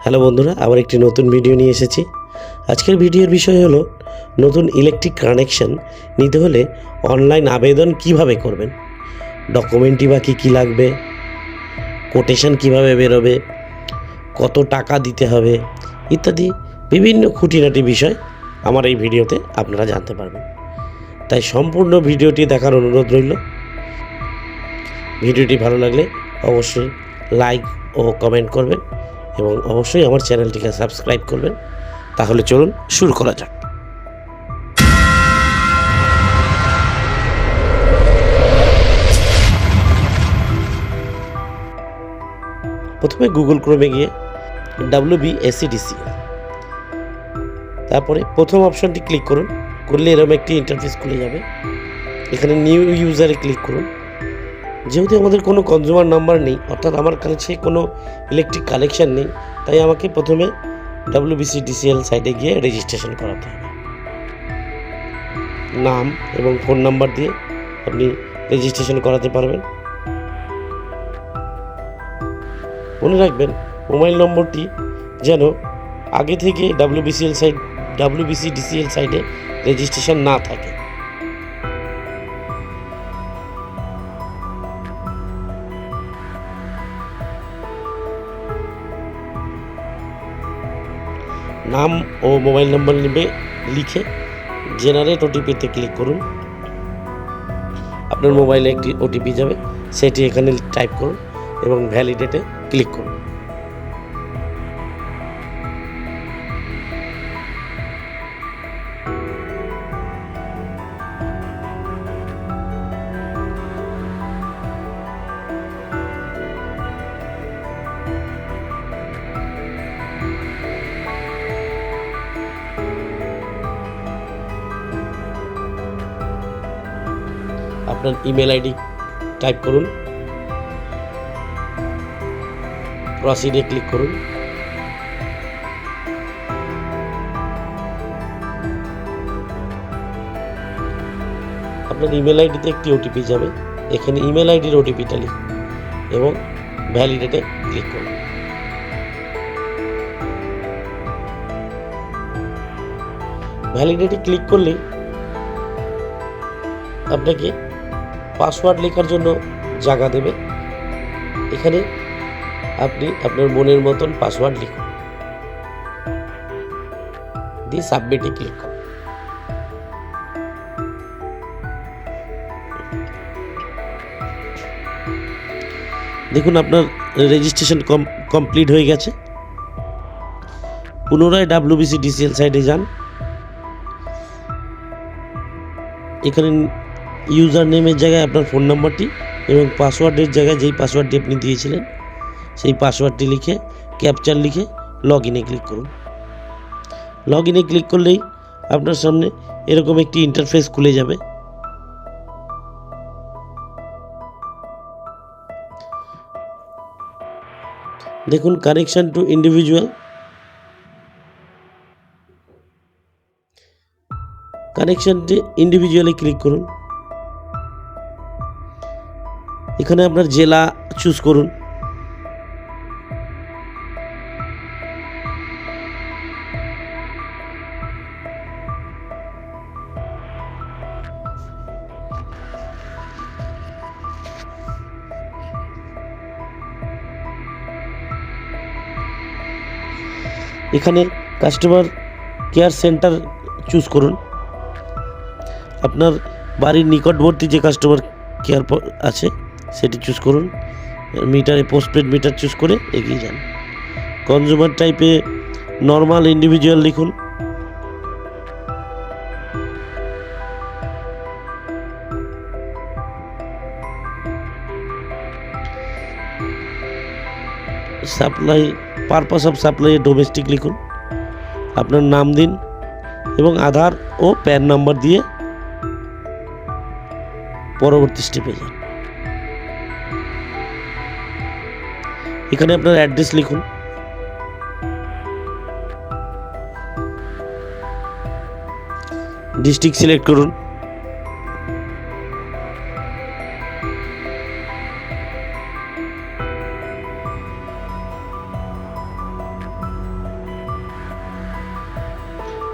Hello বন্ধুরা, আবার একটি নতুন ভিডিও নিয়ে এসেছি। আজকের ভিডিওর বিষয় হলো নতুন ইলেকট্রিক কানেকশন নিতে হলে অনলাইন আবেদন কিভাবে করবেন, ডকুমেন্টই বা কী লাগবে, কোটেশন কিভাবে বেরোবে, কত টাকা দিতে হবে ইত্যাদি বিভিন্ন খুঁটিনাটি বিষয় আমার এই ভিডিওতে আপনারা জানতে পারবেন। তাই সম্পূর্ণ ভিডিওটি দেখার অনুরোধ রইল। ভিডিওটি ভালো লাগলে অবশ্যই লাইক ও কমেন্ট করবেন এবং অবশ্যই আমার চ্যানেলটিকে সাবস্ক্রাইব করবেন। তাহলে চলুন শুরু করা যাক। প্রথমে গুগল ক্রোমে গিয়ে WBSEDCL, তারপরে প্রথম অপশনটি ক্লিক করুন। করলে এরকম একটি ইন্টারফেস খুলে যাবে। এখানে নিউ ইউজারে ক্লিক করুন। যেহেতু আমাদের কোনো কনজিউমার নাম্বার নেই, অর্থাৎ আমার কাছে কোনো ইলেকট্রিক কানেকশান নেই, তাই আমাকে প্রথমে WBCDCL সাইটে গিয়ে রেজিস্ট্রেশন করাতে হবে। নাম এবং ফোন নাম্বার দিয়ে আপনি রেজিস্ট্রেশন করাতে পারবেন। মনে রাখবেন মোবাইল নম্বরটি যেন আগে থেকে WBCDCL সাইটে রেজিস্ট্রেশন না থাকে। নাম ও মোবাইল নম্বর লিখে জেনারেট ওটিপিতে ক্লিক করুন। আপনার মোবাইলে একটি ওটিপি যাবে, সেটি এখানে টাইপ করুন এবং ভ্যালিডেটে ক্লিক করুন। আপনার ইমেল আইডি টাইপ করুন, প্রসিডে ক্লিক করুন। আপনার ইমেল আইডিতে একটি ওটিপি যাবে, এখানে ইমেল আইডির ওটিপিটা লিখুন এবং ভ্যালিডেটে ক্লিক করুন। ভ্যালিডেটে ক্লিক করলেই আপনাকে পাসওয়ার্ড লেখার জন্য জায়গা দেবে। এখানে আপনি আপনার মনের মতন পাসওয়ার্ড লিখুন, দিয়ে সাবমিটে ক্লিক করুন। দেখুন আপনার রেজিস্ট্রেশন কমপ্লিট হয়ে গেছে। পুনরায় WBCDCL সাইটে যান। এখানে ইউজার নেমের জায়গায় আপনার ফোন নাম্বারটি এবং পাসওয়ার্ডের জায়গায় যেই পাসওয়ার্ডটি আপনি দিয়েছিলেন সেই পাসওয়ার্ডটি লিখে ক্যাপচার লিখে লগ ইনে ক্লিক করুন। লগ ইনে ক্লিক করলেই আপনার সামনে এরকম একটি ইন্টারফেস খুলে যাবে। দেখুন কানেকশন টু ইন্ডিভিজুয়াল, কানেকশনটি ইন্ডিভিজুয়ালি ক্লিক করুন। এখানে আপনার জেলা চুজ করুন। এখানে কাস্টমার কেয়ার সেন্টার চুজ করুন। আপনার বাড়ির নিকটবর্তী যে কাস্টমার কেয়ার আছে সেটি চুজ করুন। মিটারে পোস্টপেড মিটার চুজ করে এগিয়ে যান। কনজিউমার টাইপে নর্মাল ইন্ডিভিজুয়াল লিখুন। Supply purpose of supply domestic লিখুন। আপনার নাম দিন এবং আধার ও প্যান নাম্বার দিয়ে পরবর্তী স্টেপে যান। এখানে আপনার অ্যাড্রেস লিখুন। ডিস্ট্রিক্ট সিলেক্ট করুন।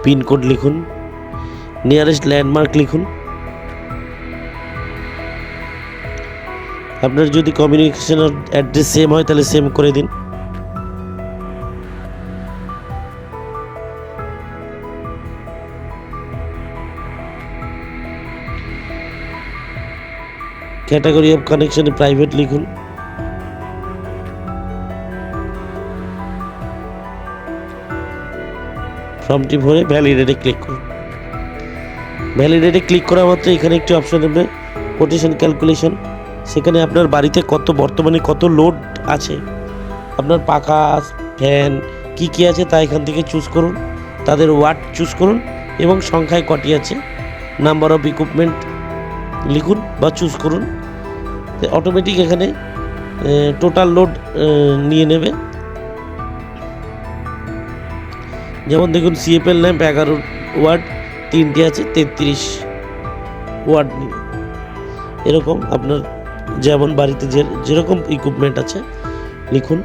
পিনকোড লিখুন, নিয়ারেস্ট ল্যান্ডমার্ক লিখুন। আপনার যদি কমিউনিকেশন অ্যাড্রেস সেম হয় তাহলে সেম করে দিন। ক্যাটাগরি অফ কানেকশনে প্রাইভেট লিখুন। ফর্মটি ভরে ভ্যালিডেটে ক্লিক করুন। ভ্যালিডেটে ক্লিক করা মাত্র এখানে একটি অপশন হবে কোটেশন ক্যালকুলেশন। সেখানে আপনার বাড়িতে বর্তমানে কত লোড আছে, আপনার পাখা, ফ্যান কি আছে তা এখান থেকে চুজ করুন। তাদের ওয়াট চুজ করুন এবং সংখ্যায় কটি আছে নাম্বার অফ ইকুইপমেন্ট লিখুন বা চুজ করুন। অটোমেটিক এখানে টোটাল লোড নিয়ে নেবে। যেমন দেখুন সিএফএল ল্যাম্প 11 ওয়াট, 3টি আছে 33 ওয়াট নিয়ে। এরকম আপনার যেমন বাড়িতে যেরকম ইকুইপমেন্ট আছে লিখুন।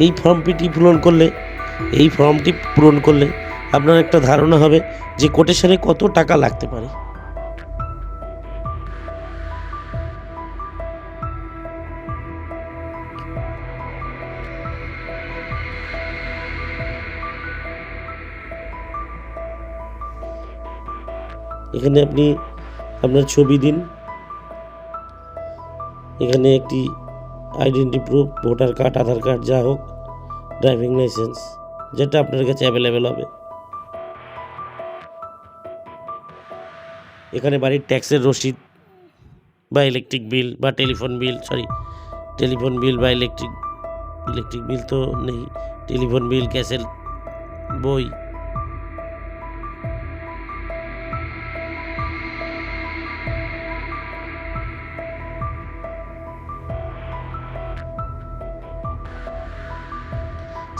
এই ফর্মটি পূরণ করলে আপনার একটা ধারণা হবে যে কোটেশনে কত টাকা লাগতে পারে। এখানে আপনি আপনার ছবি দিন, এখানে একটি আইডেন্টি প্রুফ, ভোটার কার্ড, আধার কার্ড, যা হোক, ড্রাইভিং লাইসেন্স, যেটা আপনার কাছে অ্যাভেলেবেল হবে। এখানে বাড়ির ট্যাক্সের রসিদ বা ইলেকট্রিক বিল বা টেলিফোন বিল বা ইলেকট্রিক বিল তো নেই, টেলিফোন বিল, গ্যাসের বই,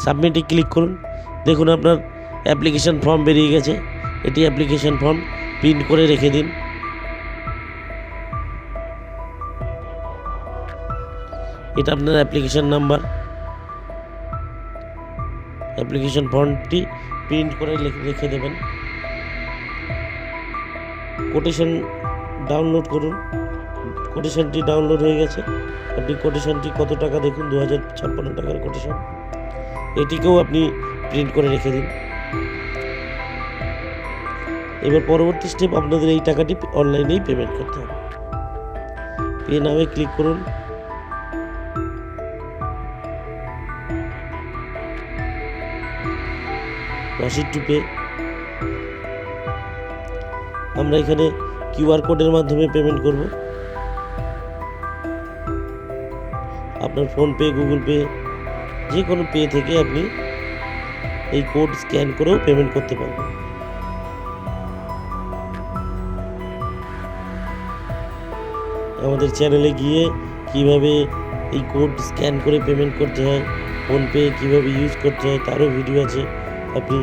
সাবমিটে ক্লিক করুন। দেখুন আপনার অ্যাপ্লিকেশন ফর্ম বেরিয়ে গেছে। এটি অ্যাপ্লিকেশন ফর্ম, প্রিন্ট করে রেখে দিন। এটা আপনার অ্যাপ্লিকেশন নাম্বার। অ্যাপ্লিকেশন ফর্মটি প্রিন্ট করে রেখে দেবেন। কোটেশন ডাউনলোড করুন। কোটেশনটি ডাউনলোড হয়ে গেছে। আপনি কোটেশনটি কত টাকা দেখুন, 2056 টাকার কোটেশন। এটিকেও আপনি প্রিন্ট করে রেখে দিন। এবার পরবর্তী স্টেপ, আপনাদের এই টাকাটি অনলাইনেই পেমেন্ট করতে হবে। পে নাওয়ে ক্লিক করুন। Proceed to pay. আমরা এখানে কিউআর কোডের মাধ্যমে পেমেন্ট করব। আপনার ফোনপে, গুগল পে, যে কোনো পে থেকে আপনি এই কোড স্ক্যান করেও পেমেন্ট করতে পারবেন। আমাদের চ্যানেলে গিয়ে কিভাবে এই কোড স্ক্যান করে পেমেন্ট করতে হয়, ফোনপে কিভাবে ইউজ করতে হয় তারও ভিডিও আছে, আপনি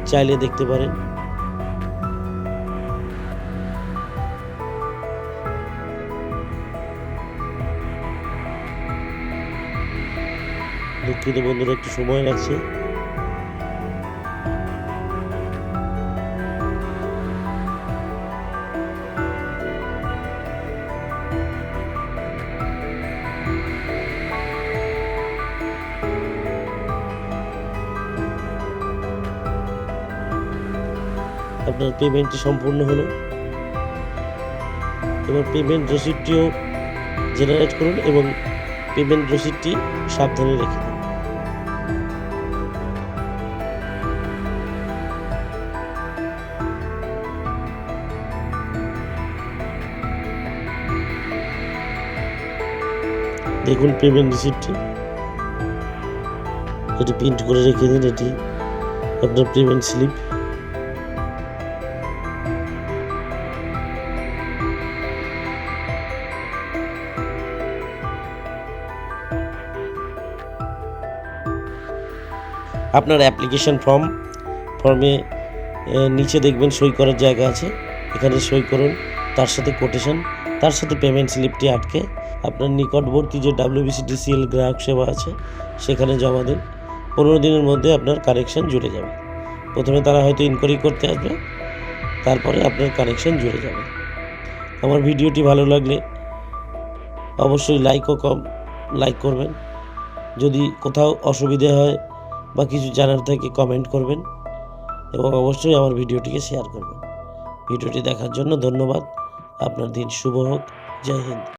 চাইলে দেখতে পারেন। দুঃখিত বন্ধুরা, একটু সময় লাগছে। আপনার পেমেন্টটি সম্পূর্ণ হলো। এবার পেমেন্ট রসিদটিও জেনারেট করুন এবং পেমেন্ট রসিদটি সাবধানে রেখে দিন। দেখুন পেমেন্ট রিসিপ্টটি, এটি প্রিন্ট করে রেখে দিন। এটি আপনার পেমেন্ট স্লিপ। আপনার অ্যাপ্লিকেশন ফর্মে নিচে দেখবেন সই করার জায়গা আছে, এখানে সই করুন, তার সাথে কোটেশন, তার সাথে পেমেন্ট স্লিপটি আটকে আপনার নিকটবর্তী যে WBCDCL গ্রাহক সেবা আছে সেখানে জমা দিন। 15 দিনের মধ্যে আপনার কানেকশান জুড়ে যাবে। প্রথমে তারা হয়তো ইনকোয়ারি করতে আসবে, তারপরে আপনার কানেকশান জুড়ে যাবে। আমার ভিডিওটি ভালো লাগলে অবশ্যই লাইক করবেন। যদি কোথাও অসুবিধে হয় বা কিছু জানার থাকে কমেন্ট করবেন এবং অবশ্যই আমার ভিডিওটিকে শেয়ার করবেন। ভিডিওটি দেখার জন্য ধন্যবাদ। আপনার দিন শুভ হোক। জয় হিন্দ।